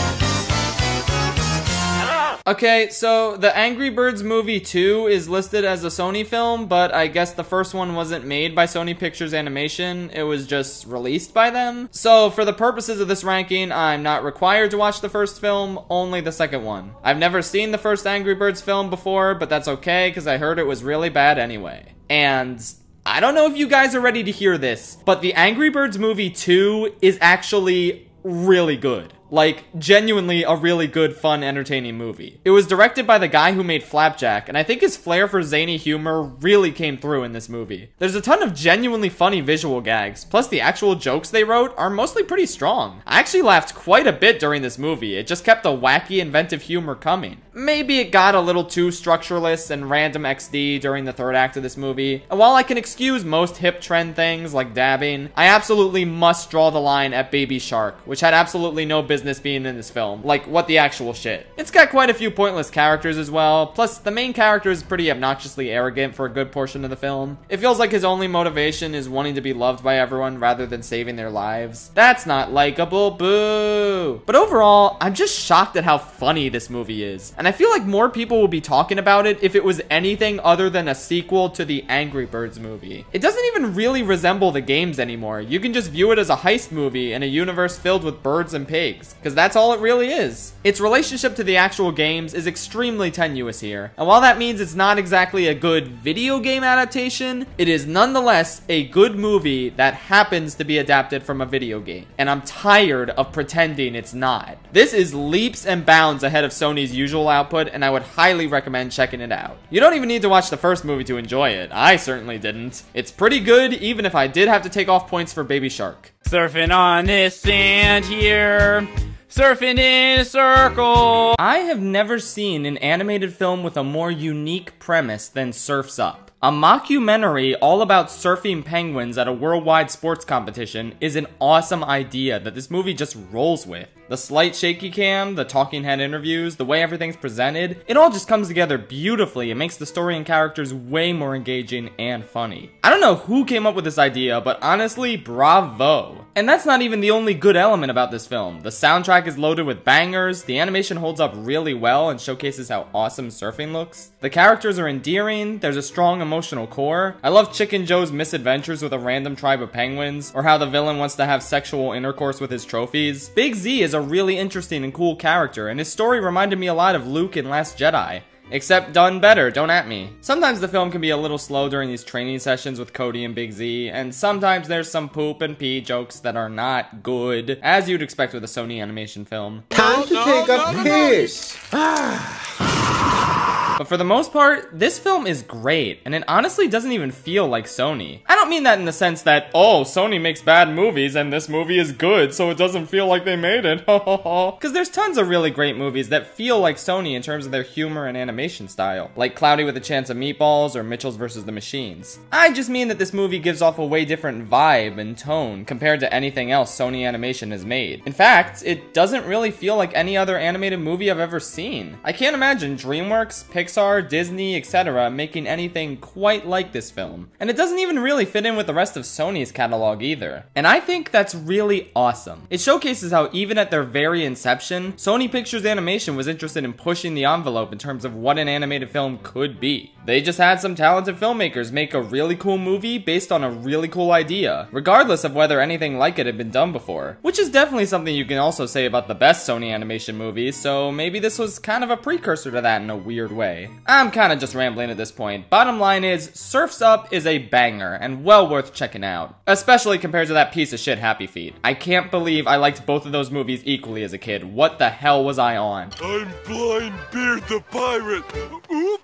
Okay, so the Angry Birds movie 2 is listed as a Sony film, but I guess the first one wasn't made by Sony Pictures Animation, it was just released by them. So for the purposes of this ranking, I'm not required to watch the first film, only the second one. I've never seen the first Angry Birds film before, but that's okay, because I heard it was really bad anyway. And I don't know if you guys are ready to hear this, but the Angry Birds movie 2 is actually really good. Like, genuinely a really good, fun, entertaining movie. It was directed by the guy who made Flapjack, and I think his flair for zany humor really came through in this movie. There's a ton of genuinely funny visual gags, plus the actual jokes they wrote are mostly pretty strong. I actually laughed quite a bit during this movie, it just kept the wacky, inventive humor coming. Maybe it got a little too structureless and random XD during the third act of this movie, and while I can excuse most hip trend things like dabbing, I absolutely must draw the line at Baby Shark, which had absolutely no business being in this film. Like, what the actual shit. It's got quite a few pointless characters as well, plus the main character is pretty obnoxiously arrogant for a good portion of the film. It feels like his only motivation is wanting to be loved by everyone rather than saving their lives. That's not likable, boo! But overall, I'm just shocked at how funny this movie is, and I feel like more people would be talking about it if it was anything other than a sequel to the Angry Birds movie. It doesn't even really resemble the games anymore. You can just view it as a heist movie in a universe filled with birds and pigs, because that's all it really is. Its relationship to the actual games is extremely tenuous here, and while that means it's not exactly a good video game adaptation, it is nonetheless a good movie that happens to be adapted from a video game, and I'm tired of pretending it's not. This is leaps and bounds ahead of Sony's usual output, and I would highly recommend checking it out. You don't even need to watch the first movie to enjoy it. I certainly didn't. It's pretty good, even if I did have to take off points for Baby Shark. Surfing on this sand here, surfing in a circle. I have never seen an animated film with a more unique premise than Surf's Up. A mockumentary all about surfing penguins at a worldwide sports competition is an awesome idea that this movie just rolls with. The slight shaky cam, the talking head interviews, the way everything's presented, it all just comes together beautifully and makes the story and characters way more engaging and funny. I don't know who came up with this idea, but honestly, bravo. And that's not even the only good element about this film. The soundtrack is loaded with bangers, the animation holds up really well and showcases how awesome surfing looks. The characters are endearing, there's a strong emotional core. I love Chicken Joe's misadventures with a random tribe of penguins, or how the villain wants to have sexual intercourse with his trophies. Big Z is a really interesting and cool character, and his story reminded me a lot of Luke in Last Jedi. Except done better, don't at me. Sometimes the film can be a little slow during these training sessions with Cody and Big Z, and sometimes there's some poop and pee jokes that are not good, as you'd expect with a Sony Animation film. Time to take a piss. But for the most part, this film is great, and it honestly doesn't even feel like Sony. I don't mean that in the sense that, oh, Sony makes bad movies and this movie is good, so it doesn't feel like they made it, because there's tons of really great movies that feel like Sony in terms of their humor and animation style, like Cloudy with a Chance of Meatballs or Mitchell's vs. the Machines. I just mean that this movie gives off a way different vibe and tone compared to anything else Sony Animation has made. In fact, it doesn't really feel like any other animated movie I've ever seen. I can't imagine DreamWorks, Pixar, Disney, etc. making anything quite like this film. And it doesn't even really fit in with the rest of Sony's catalog either. And I think that's really awesome. It showcases how even at their very inception, Sony Pictures Animation was interested in pushing the envelope in terms of what an animated film could be. They just had some talented filmmakers make a really cool movie based on a really cool idea, regardless of whether anything like it had been done before. Which is definitely something you can also say about the best Sony Animation movies, so maybe this was kind of a precursor to that in a weird way. I'm kind of just rambling at this point. Bottom line is, Surf's Up is a banger, and well worth checking out. Especially compared to that piece of shit Happy Feet. I can't believe I liked both of those movies equally as a kid. What the hell was I on? I'm Blind Beard the Pirate. Oop.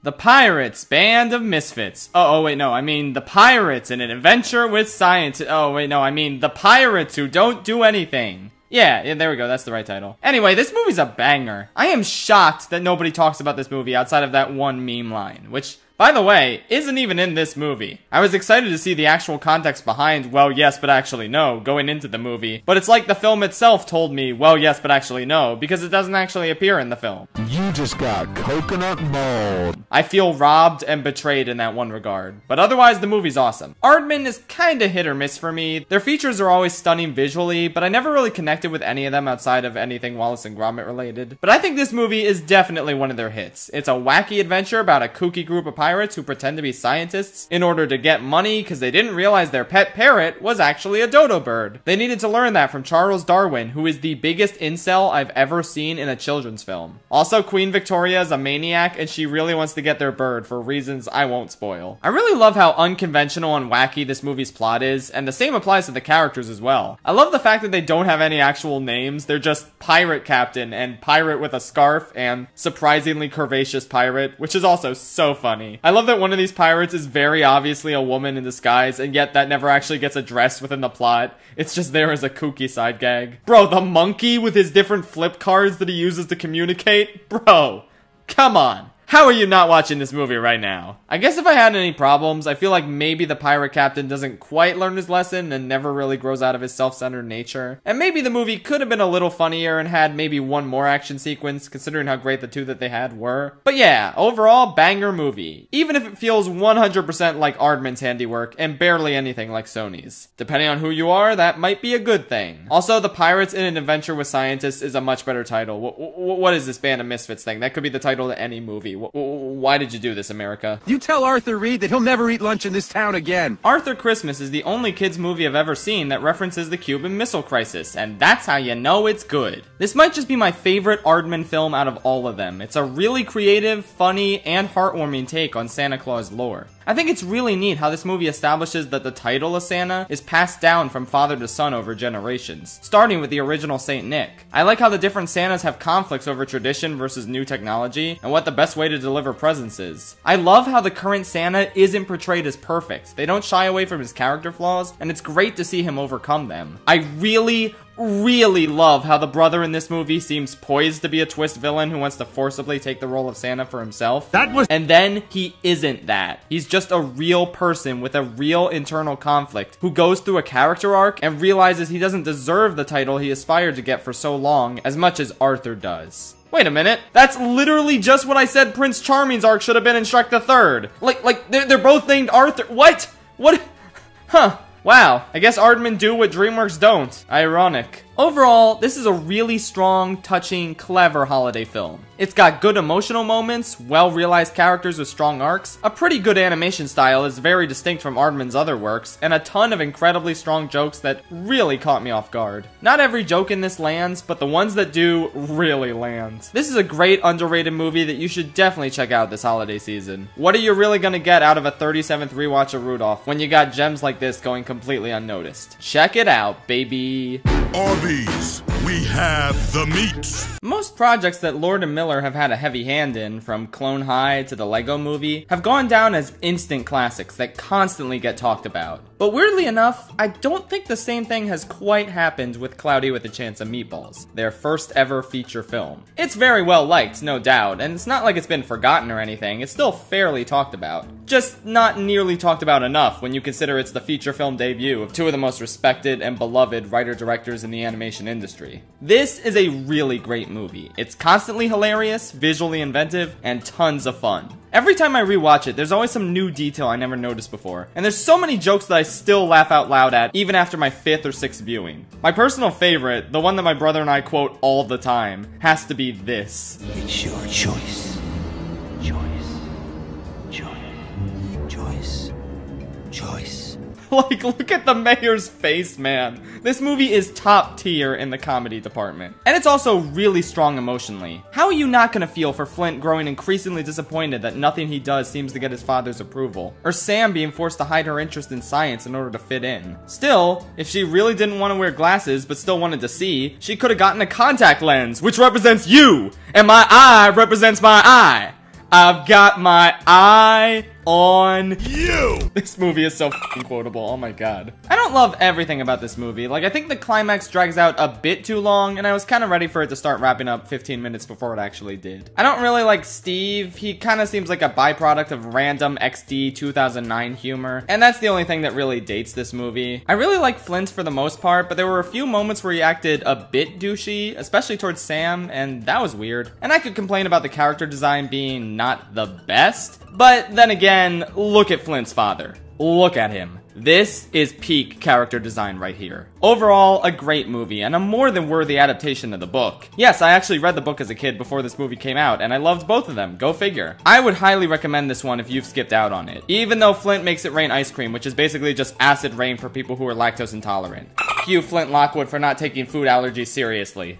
The Pirates, Band of Misfits. Oh, wait, no, I mean the Pirates in an adventure with science. Oh, wait, no, I mean the Pirates who don't do anything. Yeah, there we go, that's the right title. Anyway, this movie's a banger. I am shocked that nobody talks about this movie outside of that one meme line, which, by the way, isn't even in this movie. I was excited to see the actual context behind, well, yes, but actually no, going into the movie. But it's like the film itself told me, well, yes, but actually no, because it doesn't actually appear in the film. You just got coconut mold. I feel robbed and betrayed in that one regard. But otherwise, the movie's awesome. Aardman is kinda hit or miss for me. Their features are always stunning visually, but I never really connected with any of them outside of anything Wallace and Gromit related. But I think this movie is definitely one of their hits. It's a wacky adventure about a kooky group of pirates who pretend to be scientists in order to get money because they didn't realize their pet parrot was actually a dodo bird. They needed to learn that from Charles Darwin, who is the biggest incel I've ever seen in a children's film. Also, Queen Victoria is a maniac and she really wants to get their bird for reasons I won't spoil. I really love how unconventional and wacky this movie's plot is, and the same applies to the characters as well. I love the fact that they don't have any actual names, they're just Pirate Captain and Pirate with a Scarf and Surprisingly Curvaceous Pirate, which is also so funny. I love that one of these pirates is very obviously a woman in disguise, and yet that never actually gets addressed within the plot. It's just there as a kooky side gag. Bro, the monkey with his different flip cards that he uses to communicate? Bro, come on. How are you not watching this movie right now? I guess if I had any problems, I feel like maybe the pirate captain doesn't quite learn his lesson and never really grows out of his self-centered nature. And maybe the movie could have been a little funnier and had maybe one more action sequence, considering how great the two that they had were. But yeah, overall, banger movie. Even if it feels 100% like Aardman's handiwork and barely anything like Sony's. Depending on who you are, that might be a good thing. Also, The Pirates in an Adventure with Scientists is a much better title. What is this Band of Misfits thing? That could be the title to any movie. Why did you do this, America? You tell Arthur Reed that he'll never eat lunch in this town again. Arthur Christmas is the only kids movie I've ever seen that references the Cuban Missile Crisis, and that's how you know it's good. This might just be my favorite Aardman film out of all of them. It's a really creative, funny, and heartwarming take on Santa Claus lore. I think it's really neat how this movie establishes that the title of Santa is passed down from father to son over generations, starting with the original Saint Nick. I like how the different Santas have conflicts over tradition versus new technology, and what the best way to deliver presents is. I love how the current Santa isn't portrayed as perfect. They don't shy away from his character flaws, and it's great to see him overcome them. I really love how the brother in this movie seems poised to be a twist villain who wants to forcibly take the role of Santa for himself. And then he isn't that. He's just a real person with a real internal conflict who goes through a character arc and realizes he doesn't deserve the title he aspired to get for so long as much as Arthur does. Wait a minute, that's literally just what I said Prince Charming's arc should have been in Shrek the Third. Like they're both named Arthur. What? Huh. Wow, I guess Aardman do what DreamWorks don't. Ironic. Overall, this is a really strong, touching, clever holiday film. It's got good emotional moments, well-realized characters with strong arcs, a pretty good animation style is very distinct from Aardman's other works, and a ton of incredibly strong jokes that really caught me off guard. Not every joke in this lands, but the ones that do really land. This is a great underrated movie that you should definitely check out this holiday season. What are you really gonna get out of a 37th rewatch of Rudolph when you got gems like this going completely unnoticed? Check it out, baby. Arby's, we have the meats. Most projects that Lord and Miller have had a heavy hand in, from Clone High to the Lego Movie, have gone down as instant classics that constantly get talked about. But weirdly enough, I don't think the same thing has quite happened with Cloudy with a Chance of Meatballs, their first ever feature film. It's very well liked, no doubt, and it's not like it's been forgotten or anything, it's still fairly talked about. Just not nearly talked about enough when you consider it's the feature film debut of two of the most respected and beloved writer-directors in the animation industry. This is a really great movie. It's constantly hilarious, visually inventive, and tons of fun. Every time I rewatch it, there's always some new detail I never noticed before, and there's so many jokes that I still laugh out loud at even after my 5th or 6th viewing. My personal favorite, the one that my brother and I quote all the time, has to be this. It's your choice. Choice. Like, look at the mayor's face, man. This movie is top tier in the comedy department. And it's also really strong emotionally. How are you not gonna feel for Flint growing increasingly disappointed that nothing he does seems to get his father's approval? Or Sam being forced to hide her interest in science in order to fit in? Still, if she really didn't want to wear glasses but still wanted to see, she could have gotten a contact lens, which represents you! And my eye represents my eye! I've got my eye on you! This movie is so f***ing quotable, oh my god. I don't love everything about this movie. Like, I think the climax drags out a bit too long, and I was kind of ready for it to start wrapping up 15 minutes before it actually did. I don't really like Steve. He kind of seems like a byproduct of random XD 2009 humor, and that's the only thing that really dates this movie. I really like Flint for the most part, but there were a few moments where he acted a bit douchey, especially towards Sam, and that was weird. And I could complain about the character design being not the best, but then again, look at Flint's father. Look at him. This is peak character design right here. Overall, a great movie, and a more than worthy adaptation of the book. Yes, I actually read the book as a kid before this movie came out, and I loved both of them, go figure. I would highly recommend this one if you've skipped out on it, even though Flint makes it rain ice cream, which is basically just acid rain for people who are lactose intolerant. F you, Flint Lockwood, for not taking food allergies seriously.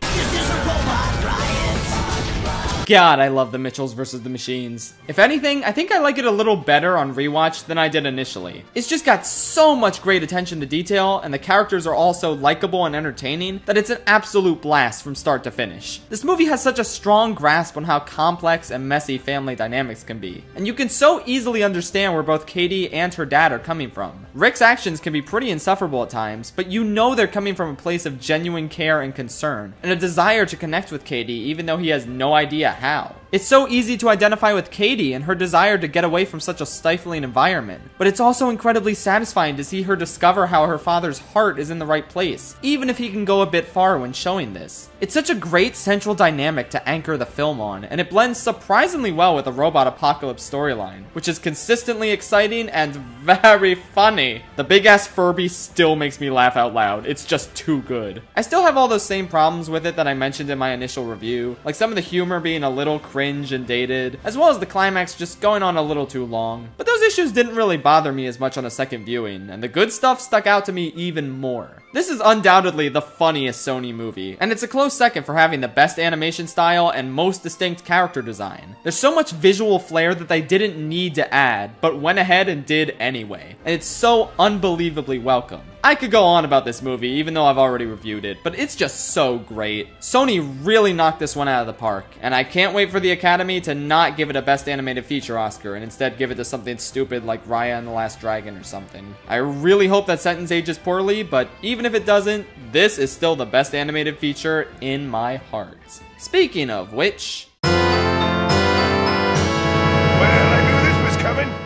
God, I love the Mitchells versus the Machines. If anything, I think I like it a little better on rewatch than I did initially. It's just got so much great attention to detail, and the characters are all so likable and entertaining that it's an absolute blast from start to finish. This movie has such a strong grasp on how complex and messy family dynamics can be, and you can so easily understand where both Katie and her dad are coming from. Rick's actions can be pretty insufferable at times, but you know they're coming from a place of genuine care and concern, and a desire to connect with Katie even though he has no idea how. It's so easy to identify with Katie and her desire to get away from such a stifling environment, but it's also incredibly satisfying to see her discover how her father's heart is in the right place, even if he can go a bit far when showing this. It's such a great central dynamic to anchor the film on, and it blends surprisingly well with the robot apocalypse storyline, which is consistently exciting and very funny. The big-ass Furby still makes me laugh out loud. It's just too good. I still have all those same problems with it that I mentioned in my initial review, like some of the humor being a little cringe and dated, as well as the climax just going on a little too long. But those issues didn't really bother me as much on a second viewing, and the good stuff stuck out to me even more. This is undoubtedly the funniest Sony movie, and it's a close second for having the best animation style and most distinct character design. There's so much visual flair that they didn't need to add, but went ahead and did anyway, and it's so unbelievably welcome. I could go on about this movie, even though I've already reviewed it, but it's just so great. Sony really knocked this one out of the park, and I can't wait for the Academy to not give it a Best Animated Feature Oscar, and instead give it to something stupid like Raya and the Last Dragon or something. I really hope that sentence ages poorly, but even if it doesn't, this is still the best animated feature in my heart. Speaking of which...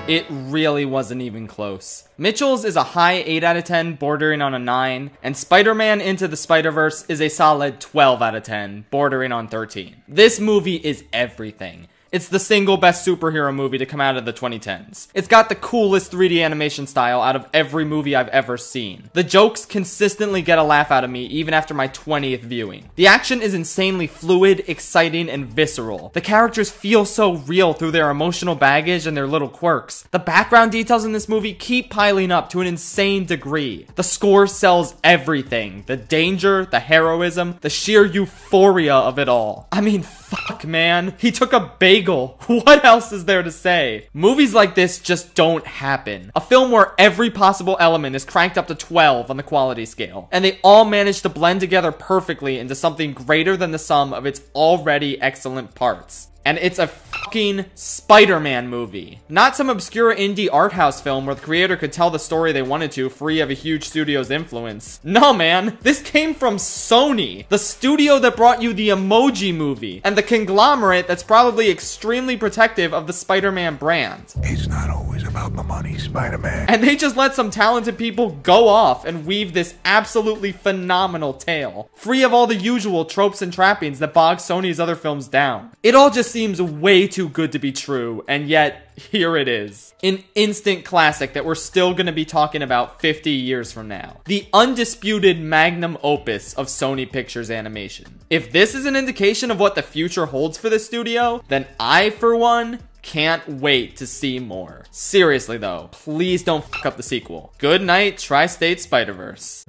it really wasn't even close. Mitchell's is a high 8 out of 10, bordering on a 9, and Spider-Man Into the Spider-Verse is a solid 12 out of 10, bordering on 13. This movie is everything. It's the single best superhero movie to come out of the 2010s. It's got the coolest 3D animation style out of every movie I've ever seen. The jokes consistently get a laugh out of me even after my 20th viewing. The action is insanely fluid, exciting, and visceral. The characters feel so real through their emotional baggage and their little quirks. The background details in this movie keep piling up to an insane degree. The score sells everything. The danger, the heroism, the sheer euphoria of it all. I mean, fuck, man. He took a bagel. What else is there to say? Movies like this just don't happen. A film where every possible element is cranked up to 12 on the quality scale, and they all manage to blend together perfectly into something greater than the sum of its already excellent parts. And it's a fucking Spider-Man movie. Not some obscure indie art house film where the creator could tell the story they wanted to free of a huge studio's influence. No, man. This came from Sony, the studio that brought you the Emoji Movie, and the conglomerate that's probably extremely protective of the Spider-Man brand. It's not always about the money, Spider-Man. And they just let some talented people go off and weave this absolutely phenomenal tale, free of all the usual tropes and trappings that bog Sony's other films down. It all just seems way too good to be true, and yet here it is. An instant classic that we're still gonna be talking about 50 years from now. The undisputed magnum opus of Sony Pictures Animation. If this is an indication of what the future holds for the studio, then I, for one, can't wait to see more. Seriously though, please don't fuck up the sequel. Good night, Tri-State Spider-Verse.